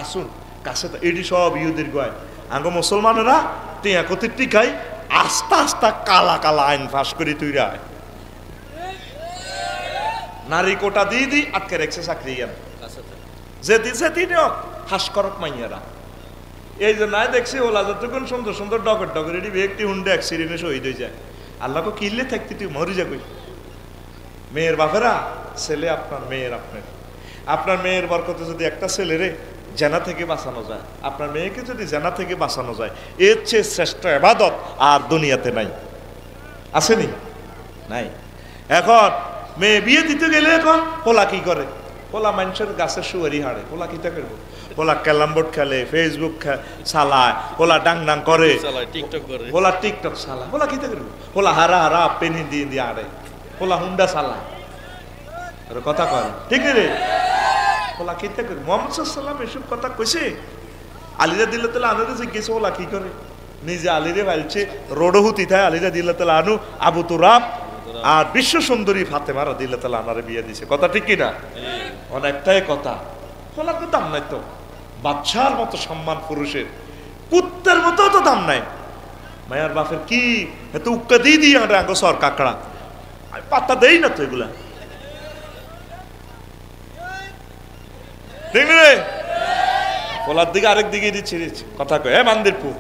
Speaker 1: আসুন কাছে এটি সব ইহুদির গোয় আঙ্গ মুসলমানেরা টিয়া কতি টিকাই আস্তে আস্তে কালা কালা আইন পাস করি তুই রায় নারী কোটা দিয়ে দি আটকে রেখেছে চাকরি যেদিন হাস করক মাইয়ারা এই যে নাই দেখছি ওলা যতক্ষণ সুন্দর সুন্দর ডগর ডগর এটি একটি হুন্ডে অ্যাক্সিডেন্টে শহীদ হয়ে যায় আল্লাহকে কিনলে থাকতে তুই মরি যাবি। মেয়ের বাপেরা ছেলে আপনার মেয়ের আপনার মেয়ের বরকতে যদি একটা ছেলেরে জেনা থেকে বাঁচানো যায়, আপনার মেয়েকে যদি জেনা থেকে বাঁচানো যায় এর চেয়ে শ্রেষ্ঠ ইবাদত আর দুনিয়াতে নাই, আসেনি? নাই। এখন মেয়ে বিয়ে দিতে গেলে এখন পোলা কি করে? পোলা মানুষের গাছের সুয়ারি হাড়ে, পোলা কিতা করবো? পোলা ক্যালাম বোর্ড খেলে, ফেসবুক চালায়, পোলা ডাং ডাং করে, পোলা টিকটক চালায়, পোলা কিতা করবো? পোলা হারা হারা পেনি দিয়ে দিয়ে আড়ে, পোলা হুন্ডা চালায়, কথা কয় ঠিক রে? পোলা কিতা করবো? মোহাম্মদ সাল্লাম এসব কথা কইছে। আলিরা দিল্লা তালা আনুরে জিজ্ঞেস ওলা কি করে? নিজে আলিরে ভালছে রোডও হুতি থাকে আলিরা দিল্লা তালা আনু আবু তুরাব আর বিশ্ব সুন্দরী ফাতেমা রাদিয়াল্লাহু তাআলা আনহারে বিয়ে দিছে, কথা ঠিক কিনা? অনেকটাই কথা। পোলার তো দাম নাই তো, বাদশার মতো সম্মান পুরুষের, কুত্তার মতো তো দাম নাই। মায়ার বাপের কি এত উক্কা দিয়ে দিয়ে আঙ্গ সর কাকড়া পাত্তা দেই না তো এগুলা, ঠিক রে? পোলার দিকে আরেক দিকে দিচ্ছে কথা কয় মান্দির পু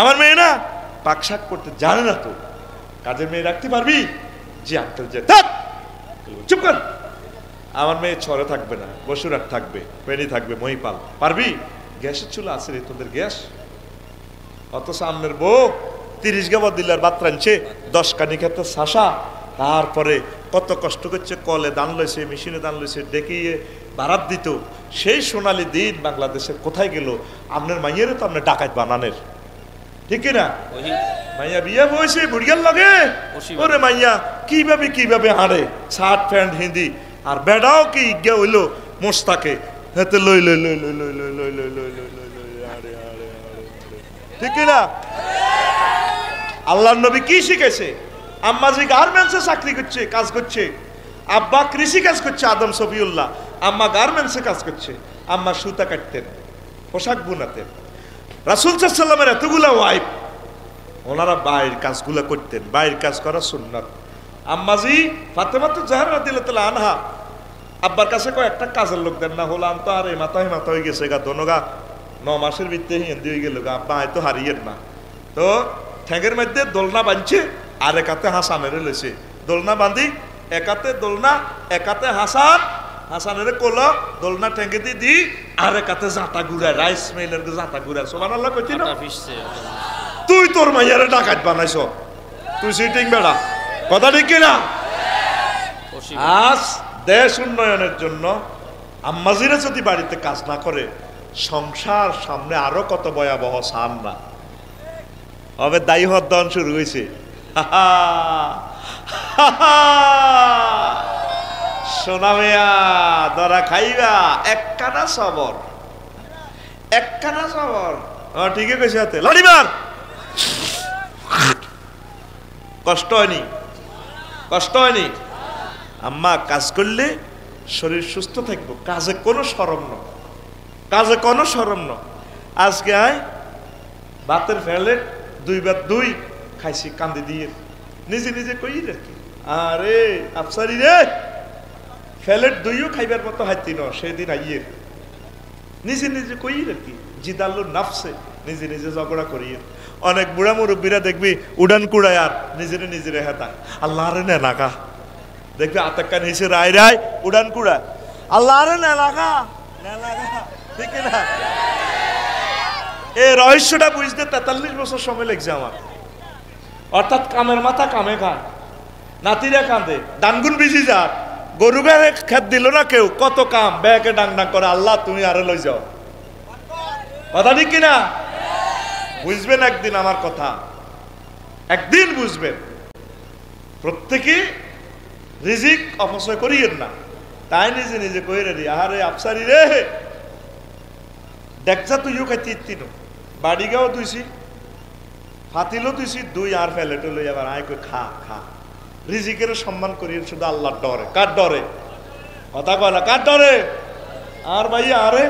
Speaker 1: আমার মেয়ে না পাক শাক করতে জানে না তো, কাজের মেয়ে রাখতে পারবি? জি আঙ্কেল যে চুপ কর, আমার মেয়ে ছড়ে থাকবে না, বসুরাট থাকবে, পেনি থাকবে, মহিপাল, পারবি? গ্যাসের চুলা আছে রে তোদের গ্যাস? অত সামনের বউ 30 গাবা দিলার ভাত রাঁধছে, 10 কানি খেতে শাসা, তারপরে কত কষ্ট করছে, কলে দান লইছে, মেশিনে দান লইছে, ডেকিয়ে বারাত দিত, সেই সোনালী দিন বাংলাদেশের কোথায় গেল? আপনার মাইয়েরও তো আপনার ডাকাত বানানের, ঠিক না? মাইয়া বিয়ে বয়সে বুড়িয়ার লাগে, ওরে মাইয়া কিভাবে কিভাবে হাঁড়ে, শার্ট প্যান্ট হিন্দি, আর বেড়াও কি ইজ্ঞা হইলো মোস্তাকে হাতে লই লই লই লই লই লই লই লই লই লই লই লই হাঁড়ে হাঁড়ে হাঁড়ে, ঠিক না? আল্লাহর নবী কি শিখেছে? আম্মা যে গার্মেন্টসে চাকরি করছে, কাজ করছে, আব্বা কৃষি কাজ করছে আদম সফিউল্লাহ, আম্মা গার্মেন্টসে কাজ করছে, আম্মা সুতা কাটতেন, পোশাক বুনাতেন। রাসূল সাল্লাল্লাহু আলাইহি ওয়াসাল্লামের এতগুলা ওয়াইফ, ওনারা বাইরের কাজগুলো করতেন, বাইরের কাজ করা সুন্নাত। আম্মাজি ফাতেমাতু জাহরা রাদিয়াল্লাহু তাআলা আনহা আব্বার কাছে কয় একটা কাজের লোক দেন না, হলাম তো আর এই মাথা হয়ে গেছে গা, দোনোগা 9 মাসের ভিতরে হিন্দি হয়ে গেল গা, আব্বা হয়তো হারিয়ের না। তো ঠ্যাঙের মধ্যে দোলনা বাঁধছে, আর একাতে হাসানের লইছে, দোলনা বাঁধি একাতে দোলনা, একাতে হাসান, হাসানের কোল দোলনা ঠ্যাঙ্গে দি, আর একাতে জাঁতা ঘুরায়, রাইস মিলের জাঁতা ঘুরায়। সুবহানাল্লাহ কইতি না? তুই তোর মাইয়ারে ডাকাত বানাইছ, তুই সিটিং বেড়া, কথা ঠিক কিনা? আজ দেশ উন্নয়নের জন্য আম্মাজিরা যদি বাড়িতে কাজ না করে, সংসার সামনে আরো কত ভয়াবহ সান না হবে। দায়ী হওয়ার দন শুরু হয়েছে। সোনা মেয়া ধরা খাইবা, একখানা সবর, একখানা সবর। ঠিকই কইছে, হাতে লড়িবার কষ্ট হয়নি, কষ্ট হয়নি। আম্মা কাজ করলে শরীর সুস্থ থাকবো, কাজে কোনো শরম ন, কাজে কোনো শরম ন। আজকে আয় ভাতের ফেলে 2 বার 2 খাইছি কান্দি দিয়ে, নিজে নিজে কই রে, আরে আফসারি রে ফেলেট 2ও খাইবার মতো হাইতি ন, সেদিন আইয়ে নিজে নিজে কই রে কি জিদাল্লু নাফসে, নিজে নিজে ঝগড়া করিয়ে। অনেক বুড়া মুরব্বীরা দেখবি উড়ান কুড়ায় আর নিজেরে নিজেরে হেতায়, আল্লাহ রে না লাগা, দেখবি আতাক্কা নিচে রায় রায় উড়ান কুড়া, আল্লাহ রে না লাগা, না লাগা, ঠিক না? এই রহস্যটা বুঝতে 43 বছর সময় লেগেছে আমার। অর্থাৎ কামের মাথা কামে খায়, নাতিরা কাঁদে, ডানগুন বিজি যা, গরু গায়ে খেত দিল না কেউ, কত কাম ব্যাকে ডাং ডাং করে, আল্লাহ তুমি আরো লই যাও, কথা ঠিক কিনা? বুঝবেন একদিন আমার কথা, একদিন বুঝবেন। প্রত্যেকে রিজিক অপচয় করিয়েন না, তাই নিজে নিজে কইরে দি, আরে আফসারি রে দেখছা তুইও খাইতে ইত্তিনো, বাড়ি গাও তুইছি, ফাতিলও তুইছি 2 আর ফেলেটে লই আবার আয় কই খা খা। রিজিকের সম্মান করিয়েন শুধু আল্লাহর ডরে। কার ডরে? কথা কয় না, কার ডরে? আর ভাই আরে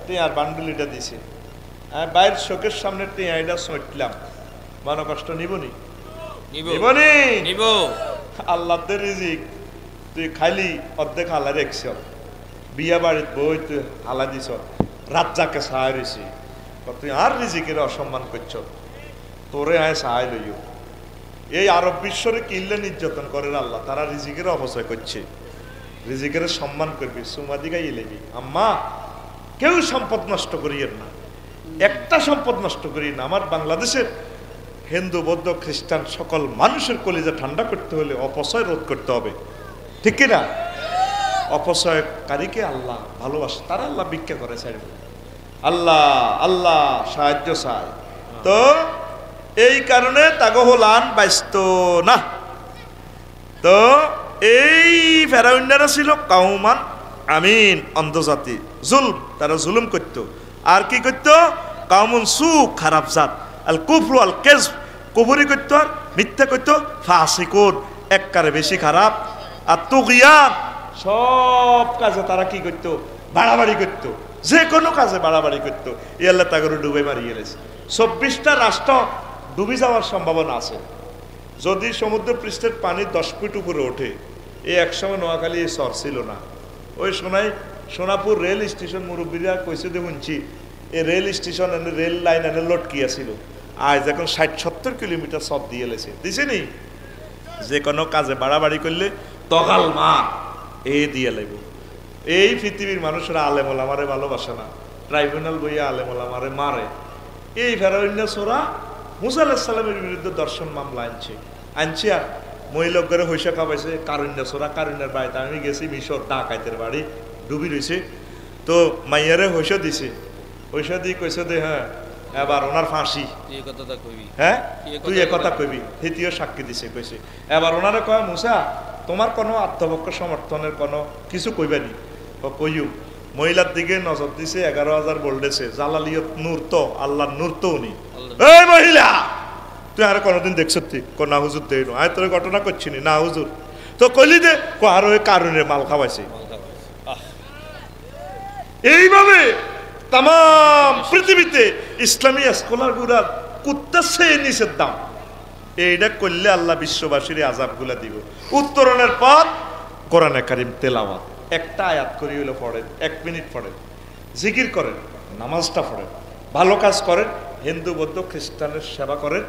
Speaker 1: তুই আর বান্ডুলিটা দিছে, আমি বাইরের চোখের সামনে টিয়াইটা সইটলাম, মনে কষ্ট নিবনি? নিবনি, নিব। আল্লাহর রিজিক তুই খাইলি অর্ধেক হালা রেখছ, বিয়া বাড়িত বই তুই হালা দিছ, রাত যাকে সাহায্য হয়েছি, তুই আর রিজিকের অসম্মান করছ, তোরে আয় সাহায্য লইও। এই আরব বিশ্বরে কিনলে নির্যাতন করে আল্লাহ, তারা রিজিকের অপচয় করছে। রিজিকের সম্মান করবি, সুমাদি গাইয়ে লেবি। আম্মা কেউ সম্পদ নষ্ট করিয়েন না, একটা সম্পদ নষ্ট করি না। আমার বাংলাদেশের হিন্দু বৌদ্ধ খ্রিস্টান সকল মানুষের কলিজা ঠান্ডা করতে হলে অপচয় রোধ করতে হবে, ঠিক কিনা? অপচয়কারীকে আল্লাহ ভালোবাসে, তারা আল্লাহ ভিক্ষা করে ছাড়বে, আল্লাহ আল্লাহ সাহায্য চায়। তো এই কারণে তাগো হলান ব্যস্ত না। তো এই ফেরাউন্ডারা ছিল কাউমান আমিন, অন্ধজাতি, জুলম, তারা জুলুম করত। আর কি করত? কাউমুন সু, খারাপ জাত, আল কুফরু আল কেজব, কুফরি করত আর মিথ্যা করত, ফাসিকুন, একবারে বেশি খারাপ, আর তুগিয়ান, সব কাজে তারা কি করত? বাড়াবাড়ি করত, যে কোনো কাজে বাড়াবাড়ি করত। এই আল্লাহ তাগরে ডুবে মারিয়ে গেছে। 24টা রাষ্ট্র ডুবে যাওয়ার সম্ভাবনা আছে যদি সমুদ্র পৃষ্ঠের পানি 10 ফুট উপরে ওঠে। এই একসময় নোয়াখালী এই চর ছিল না, ওই সোনাপুর রেল স্টেশন মুরব্বীরা কইছে দেখুনছি, এই রেল স্টেশন এনে রেল লাইন এনে লটকিয়া ছিল, আজ এখন 60-70 কিলোমিটার সব দিয়ে লেছে দিছে নি। যে কোনো কাজে বাড়াবাড়ি করলে তগাল মা এ দিয়ে লাগবে। এই পৃথিবীর মানুষরা আলেমল আমারে ভালোবাসে না, ট্রাইব্যুনাল বইয়া আলেমল আমারে মারে। এই ফেরাউন্না সোরা মুসা আলাইহিস সালামের বিরুদ্ধে দর্শন মামলা আনছে আর মহিলা করে হইসা খাবাইছে। কারুন্যা সোরা, কারুন্যার বাড়িতে আমি গেছি, মিশর ডাকাইতের বাড়ি, ডুবি রয়েছে। তো মাইয়ারে হইসা দিছে, হইসা দিয়ে কইছে দে হ্যাঁ এবার ওনার ফাঁসি, হ্যাঁ তুই এ কথা কইবি। হিতিও সাক্ষী দিছে, কইছে এবার ওনারে কয় মুসা তোমার কোনো আত্মপক্ষ সমর্থনের কোনো কিছু কইবানি? কইউ। মহিলার দিকে নজর দিছে, 11,000 বলতেছে জালালিয়ত নূর তো আল্লাহর নূর তো উনি। এই মহিলা তুই আর কোনোদিন দেখছ তুই? না হুজুর দেই না, তোর ঘটনা করছি না হুজুর। তো কইলি দে আর ওই কারণে মাল খাওয়াইছে। এইভাবে তাম পৃথিবীতে ইসলামী স্কলার গুলার কুত্তাছে নিষেধ দাম। এইটা করলে আল্লাহ বিশ্ববাসীর আযাবগুলা দিব। উত্তরণের পর কোরআনে কারিম তেলাওয়াত, একটা আয়াত করে হইলো পড়েন, 1 মিনিট পড়েন, জিকির করেন, নামাজটা পড়েন, ভালো কাজ করেন, হিন্দু বৌদ্ধ খ্রিস্টানের সেবা করেন,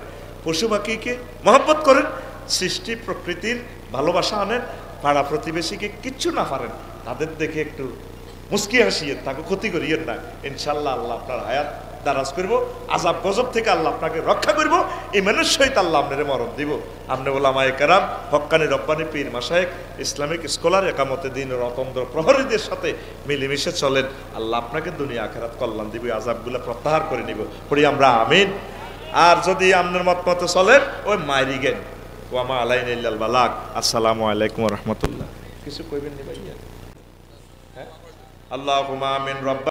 Speaker 1: পশু পাখিকে মহব্বত করেন, সৃষ্টি প্রকৃতির ভালোবাসা আনেন, পাড়া প্রতিবেশীকে কিচ্ছু না পারেন তাদের দেখে একটু মুস্কি হাসিয়ে তাকে ক্ষতি করিয়েন না। ইনশাল্লাহ আল্লাহ আপনার হায়াত দারাজ করবো, আযাব গজব থেকে আল্লাহ আপনাকে রক্ষা করবো, ইমানের সহিত আল্লাহ আপনারে মরণ দিব। আপনি ওলামায়ে কেরাম, হক্কানি রব্বানি পীর মাশায়েখ, ইসলামিক স্কলার, একামতে দিন রতন্দ্র প্রহরীদের সাথে মিলেমিশে চলেন, আল্লাহ আপনাকে দুনিয়া আখিরাত কল্যাণ দিব, আযাবগুলো প্রত্যাহার করে নিব। পড়ি আমরা আমিন। আর যদি আপনার মত মতো চলেন ওই মাইরি গেন, ওয়ামা আলাইনা ইল্লাল বালাগ। আসসালামু আলাইকুম ওয়া রাহমাতুল্লাহ। কিছু কইবেন নি ভাইয়া? হ্যাঁ, আল্লাহুম্মা আমিন। রব্বা